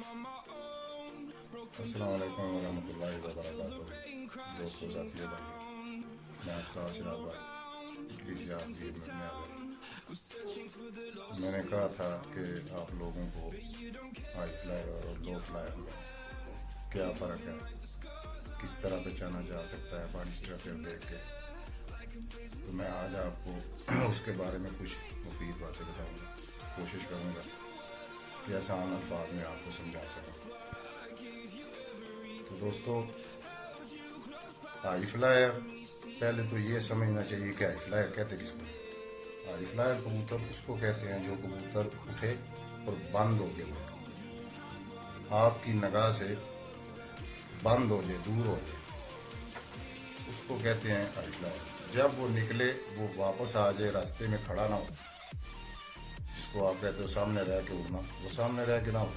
अस्सलाम वालेकुम वरहमतुल्लाहि वबरकातुहू। दोस्तों, साथियों, भाई, मैं आफ्ताब सिराज भाई इटली से आप की खिदमत में आ गया। मैंने कहा था कि आप लोगों को हाई फ्लाई और लो फ्लायर में क्या फ़र्क है, किस तरह पहचाना जा सकता है बॉडी स्ट्रक्चर देख के। तो मैं आज आपको उसके बारे में कुछ मुफीद बातें बताऊंगा। कोशिश करूंगा कि आसान अल्फाज में आपको समझा सकूं। तो दोस्तों, हाई फ्लायर, पहले तो ये समझना चाहिए कि हाई फ्लायर कहते किसको। हाई फ्लायर कबूतर उसको कहते हैं जो कबूतर उठे और बंद हो गए, आपकी निगाह से बंद हो जाए, दूर हो जाए, उसको कहते हैं हाई फ्लायर। जब वो निकले, वो वापस आ जाए, रास्ते में खड़ा ना हो, जिसको आप कहते हो सामने रह के उड़ना, वो सामने रह के ना हो,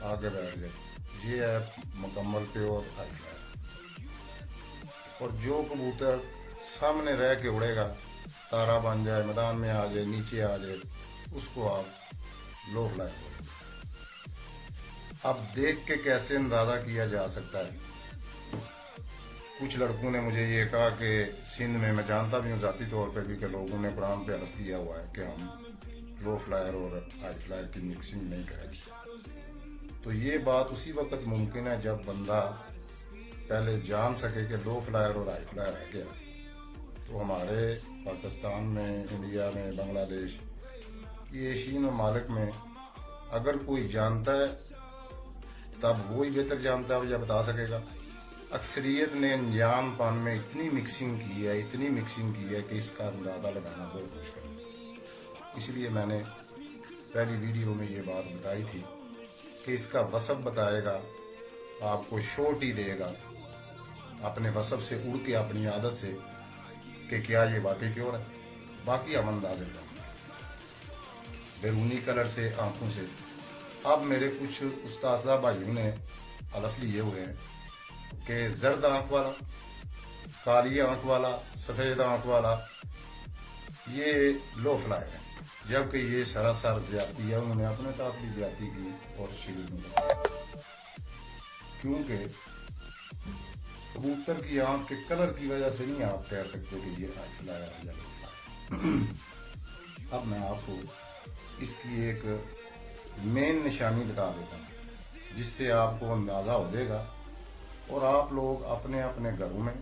आगे बैठ जाए, ये है मुकम्मल प्योर हाई फ्लायर। और जो कबूतर सामने रह के उड़ेगा, तारा बन जाए, मैदान में आ जाए, नीचे आ जाए, उसको आप लो फ्लायर बोलेंगे। अब देख के कैसे अंदाजा किया जा सकता है? कुछ लड़कों ने मुझे ये कहा कि सिंध में, मैं जानता भी हूँ ज़ाती तौर पे भी, कि लोगों ने कुरान पे हरफ दिया हुआ है कि हम लो फ्लायर और हाई फ्लायर की मिक्सिंग नहीं करेंगे। तो ये बात उसी वक्त मुमकिन है जब बंदा पहले जान सके कि लो फ्लायर और हाई फ्लायर है क्या। तो हमारे पाकिस्तान में, इंडिया में, बांग्लादेश, ये एशियन ममालिक में अगर कोई जानता है तब वो ही बेहतर जानता है या बता सकेगा। अक्सरियत ने अनजानपन में इतनी मिक्सिंग की है कि इसका अंदाज़ा लगाना बहुत मुश्किल है। इसलिए मैंने पहली वीडियो में ये बात बताई थी कि इसका वसफ बताएगा, आपको शोट ही देगा अपने वसफ से, उड़ के अपनी आदत से, कि क्या ये वाकई प्योर है। बाकी हम अंदाजे लगाएंगे बैरूनी कलर से, आंखों से। अब मेरे कुछ उस्ताद भाइयों ने हलफ लिए हुए हैं कि जर्द आंख वाला, काली आंख वाला, सफ़ेद आंख वाला ये लो फ्लायर है, जबकि ये सरासर ज्यादती है। उन्होंने अपने साथ भी ज्यादती की और शरीर में, क्योंकि कबूतर की आंख के कलर की वजह से नहीं आप कह सकते कि ये हाई फ्लायर है या लो फ्लायर। अब मैं आपको इसकी एक मेन निशानी बता देता हूँ, जिससे आपको अंदाज़ा हो जाएगा। और आप लोग अपने अपने घरों में,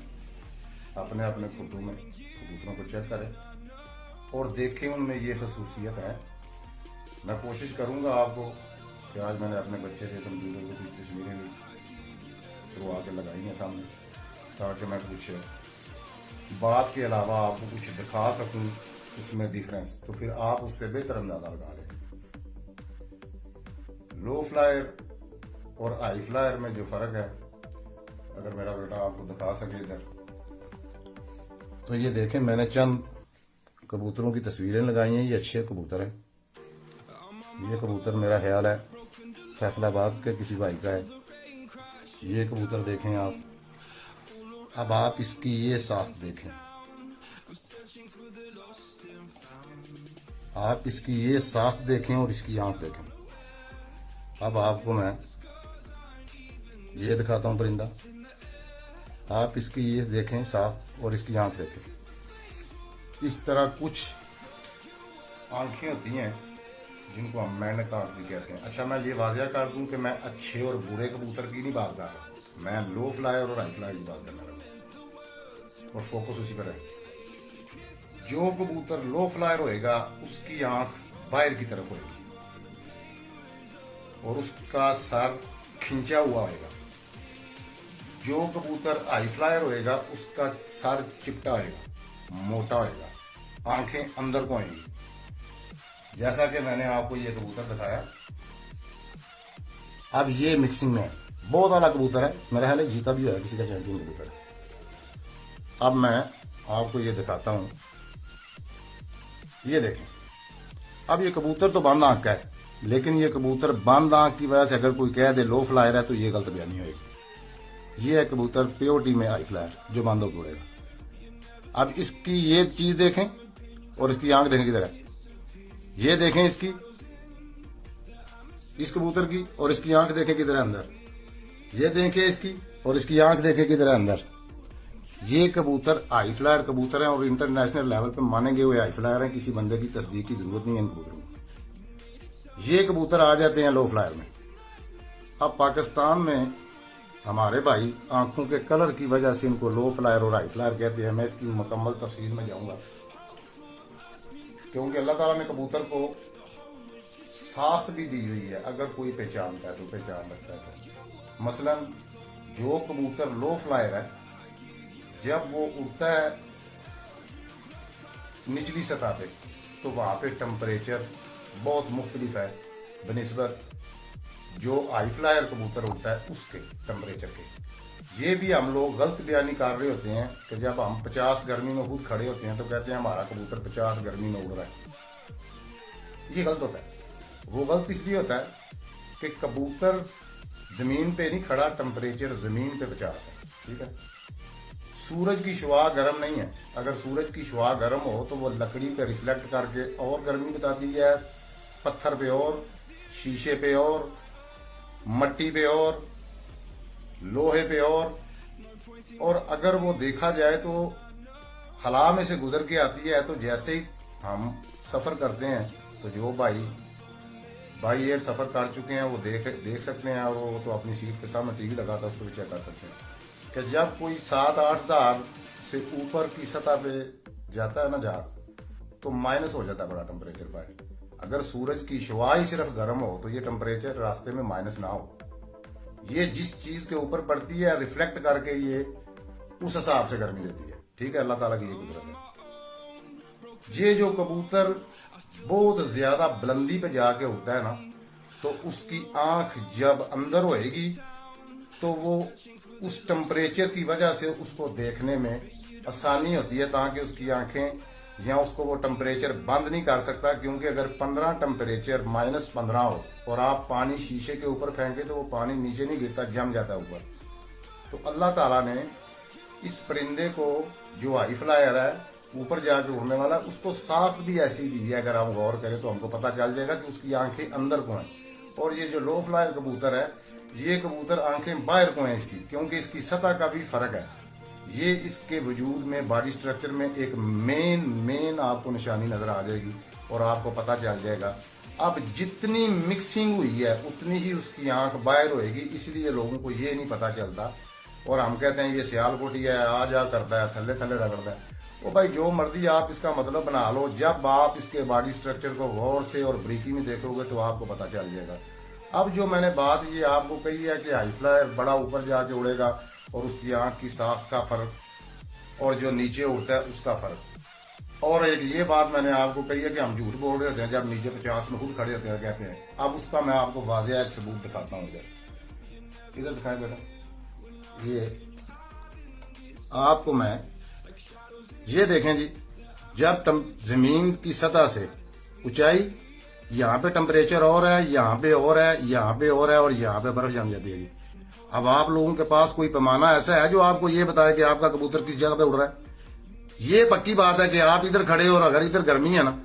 अपने अपने खुदों में कबूतरों को चेक करें और देखें उनमें ये खसूसियत है। मैं कोशिश करूंगा आपको कि आज मैंने अपने बच्चे से कंप्यूटर को कुछ तस्वीरें भी करवा के लगाई हैं सामने, ताकि मैं कुछ बात के अलावा आपको कुछ दिखा सकूं उसमें डिफरेंस, तो फिर आप उससे बेहतर अंदाजा लगा लें। लो फ्लायर और हाई फ्लायर में जो फर्क है, अगर मेरा बेटा आपको दिखा सके इधर, तो ये देखें, मैंने चंद कबूतरों की तस्वीरें लगाई हैं। ये अच्छे कबूतर हैं। ये कबूतर मेरा ख्याल है फैसलाबाद के किसी भाई का है। ये कबूतर देखें आप। अब आप इसकी ये साख देखें, आप इसकी ये साख देखें और इसकी आंख देखें। अब आपको मैं ये दिखाता हूं परिंदा। आप इसकी ये देखें साफ और इसकी आंख देखें। इस तरह कुछ आंखें होती हैं जिनको हम मेंढक आंख भी कहते हैं। अच्छा, मैं ये वाज़िया कर दूं कि मैं अच्छे और बुरे कबूतर की नहीं बात कर रहा, मैं लो फ्लायर और हाई फ्लायर की बात कर रहा हूं, और फोकस उसी पर है। जो कबूतर लो फ्लायर होएगा उसकी आंख बाहर की तरफ होएगी और उसका सर खिंचा हुआ होएगा। जो कबूतर हाई फ्लायर होएगा उसका सर चिपटा होएगा, मोटा होएगा, आंखें अंदर को आएंगी। जैसा कि मैंने आपको ये कबूतर दिखाया। अब ये मिक्सिंग में है, बहुत आला कबूतर है, मेरा ख्याल है जीता भी है, किसी का चैंपियन कबूतर है। अब मैं आपको ये दिखाता हूं, ये देखें। अब ये कबूतर तो बंद आंख का है, लेकिन ये कबूतर बंद आंख की वजह से अगर कोई कह दे लो फ्लायर है तो ये गलत बयानी होगी। ये है कबूतर प्योरिटी में हाई फ्लायर जो बंद होकर उड़ेगा। अब इसकी ये चीज देखें और इसकी आंख देखें किधर है, ये देखें इसकी, इस कबूतर की, और इसकी आंख देखें किधर है अंदर, ये देखें इसकी, और इसकी आंख देखें किधर है अंदर। ये कबूतर हाई फ्लायर कबूतर हैं और इंटरनेशनल लेवल पे माने गए हुए हाई फ्लायर हैं। किसी बंदे की तस्दीक की जरूरत नहीं है इन कबूतरों को। ये कबूतर आ जाते हैं लो फ्लायर में। अब पाकिस्तान में हमारे भाई आंखों के कलर की वजह से इनको लो फ्लायर और हाई फ्लायर कहते हैं। मैं इसकी मुकम्मल तफसील में जाऊंगा, क्योंकि अल्लाह ताला ने कबूतर को साख्त भी दी हुई है। अगर कोई पहचानता है तो पहचान रखता है तो। मसलन जो कबूतर लो फ्लायर है, जब वो उड़ता है निचली सतह पे, तो वहां पे टेम्परेचर बहुत मुख्तलिफ है बनिस्बत जो हाई फ्लायर कबूतर उड़ता है उसके टेम्परेचर के। ये भी हम लोग गलत बयानी कर रहे होते हैं कि जब हम 50 गर्मी में खुद खड़े होते हैं तो कहते हैं हमारा कबूतर 50 गर्मी में उड़ रहा है। ये गलत होता है। वो गलत इसलिए होता है कि कबूतर जमीन पे नहीं खड़ा, टेम्परेचर जमीन पे 50 है, ठीक है। सूरज की शुआ गर्म नहीं है। अगर सूरज की शुआ गर्म हो तो वो लकड़ी पे रिफ्लेक्ट करके और गर्मी बताती है, पत्थर पे और, शीशे पे और, मट्टी पे और, लोहे पे और अगर वो देखा जाए तो खला में से गुजर के आती है। तो जैसे ही हम सफर करते हैं तो जो भाई एयर सफर कर चुके हैं वो देख सकते हैं, और वो तो अपनी सीट के सामने टीवी लगाता है, उसको भी चेक कर सकते हैं कि जब कोई 7-8 हज़ार से ऊपर की सतह पे जाता है ना जहाज, तो माइनस हो जाता है बड़ा टेम्परेचर पर। अगर सूरज की शुआ ही सिर्फ गर्म हो तो ये टेम्परेचर रास्ते में माइनस ना हो। ये जिस चीज के ऊपर पड़ती है रिफ्लेक्ट करके ये उस हिसाब से गर्मी देती है, ठीक है। अल्लाह ताला की ये कुदरत है। ये जो कबूतर बहुत ज्यादा बुलंदी पे जाके उड़ता है ना, तो उसकी आंख जब अंदर होएगी तो वो उस टेम्परेचर की वजह से उसको देखने में आसानी होती है, ताकि उसकी आंखें या उसको वो टेम्परेचर बंद नहीं कर सकता। क्योंकि अगर 15 टेम्परेचर -15 हो और आप पानी शीशे के ऊपर फेंके तो वो पानी नीचे नहीं गिरता, जम जाता है ऊपर। तो अल्लाह ताला ने इस परिंदे को जो हाई फ्लायर है, ऊपर जाके उड़ने वाला, उसको साफ भी ऐसी दी है। अगर हम गौर करें तो हमको पता चल जाएगा कि उसकी आंखें अंदर को हैं। और ये जो लो फ्लायर कबूतर है, ये कबूतर आंखें बाहर को हैं इसकी, क्योंकि इसकी सतह का भी फर्क है। ये इसके वजूद में बॉडी स्ट्रक्चर में एक मेन आपको निशानी नजर आ जाएगी और आपको पता चल जाएगा। अब जितनी मिक्सिंग हुई है उतनी ही उसकी आंख बाहर होएगी, इसलिए लोगों को ये नहीं पता चलता। और हम कहते हैं ये सियालकोटी है, आ जा करता है, थल्ले थल्ले रगड़ता है। तो भाई जो मर्जी आप इसका मतलब बना लो, जब आप इसके बॉडी स्ट्रक्चर को गौर से और ब्रीकी में देखोगे तो आपको पता चल जाएगा। अब जो मैंने बात ये आपको कही है कि हाई फ्लायर बड़ा ऊपर जाके उड़ेगा और उसकी आंख की साख का फर्क, और जो नीचे उड़ता है उसका फर्क। और एक ये बात मैंने आपको कही है कि हम झूठ बोल रहे होते हैं जब नीचे 50 में खुद खड़े होते हैं कहते हैं। अब उसका मैं आपको वाज़ेह एक सबूत दिखाता हूँ। इधर दिखाएं बेटा, ये आपको मैं ये देखें जी, जब जमीन की सतह से ऊंचाई, यहाँ पे टेम्परेचर और है, यहाँ पे और है, यहाँ पे और है, और यहाँ पे बर्फ जम जाती है जी। अब आप लोगों के पास कोई पैमाना ऐसा है जो आपको ये बताए कि आपका कबूतर किस जगह पे उड़ रहा है? ये पक्की बात है कि आप इधर खड़े हो और अगर इधर गर्मी है ना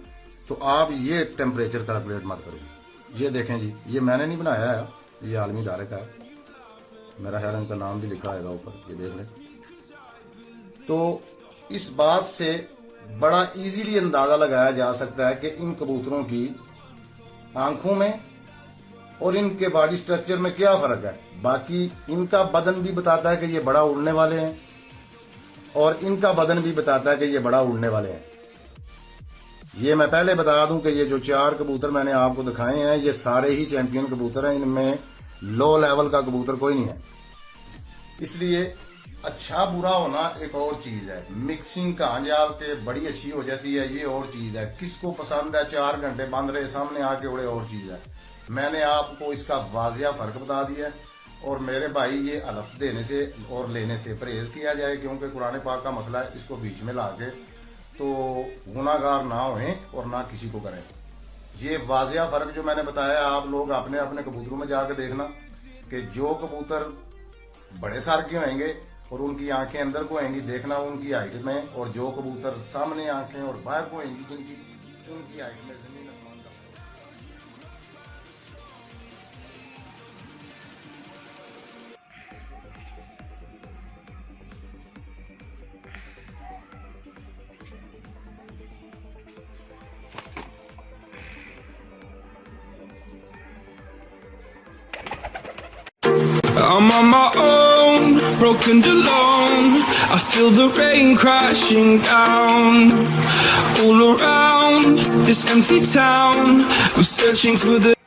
तो आप ये टेम्परेचर कैलकुलेट मत करो। ये देखें जी, ये मैंने नहीं बनाया है, ये आलमी इदारे का है, मेरा ख्याल इनका नाम भी लिखा है ऊपर, ये देख लें। तो इस बात से बड़ा इजीली अंदाजा लगाया जा सकता है कि इन कबूतरों की आंखों में और इनके बॉडी स्ट्रक्चर में क्या फर्क है। बाकी इनका बदन भी बताता है कि ये बड़ा उड़ने वाले हैं, और इनका बदन भी बताता है कि ये बड़ा उड़ने वाले हैं। ये मैं पहले बता दूं कि ये जो 4 कबूतर मैंने आपको दिखाए हैं, ये सारे ही चैंपियन कबूतर हैं। इनमें लो लेवल का कबूतर कोई नहीं है। इसलिए अच्छा बुरा होना एक और चीज है, मिक्सिंग कहाँ जाके बड़ी अच्छी हो जाती है ये और चीज है। किसको पसंद है 4 घंटे बंद रहे सामने आके उड़े और चीज है। मैंने आपको इसका वाजिया फर्क बता दिया है। और मेरे भाई ये अलफ देने से और लेने से परहेज किया जाए, क्योंकि कुरान पाक का मसला है, इसको बीच में लाके तो गुनाहगार ना होएं और ना किसी को करें। ये वाजिया फर्क जो मैंने बताया, आप लोग अपने अपने कबूतरों में जाके देखना कि जो कबूतर बड़े सार के होंगे और उनकी आंखें अंदर को आएंगी, देखना उनकी हाइट में, और जो कबूतर सामने आंखें और बाहर को आएंगी जिनकी, उनकी हाइट में जमीन आसमान का। I'm on my own, broken and alone. I feel the rain crashing down all around this empty town. I'm searching for the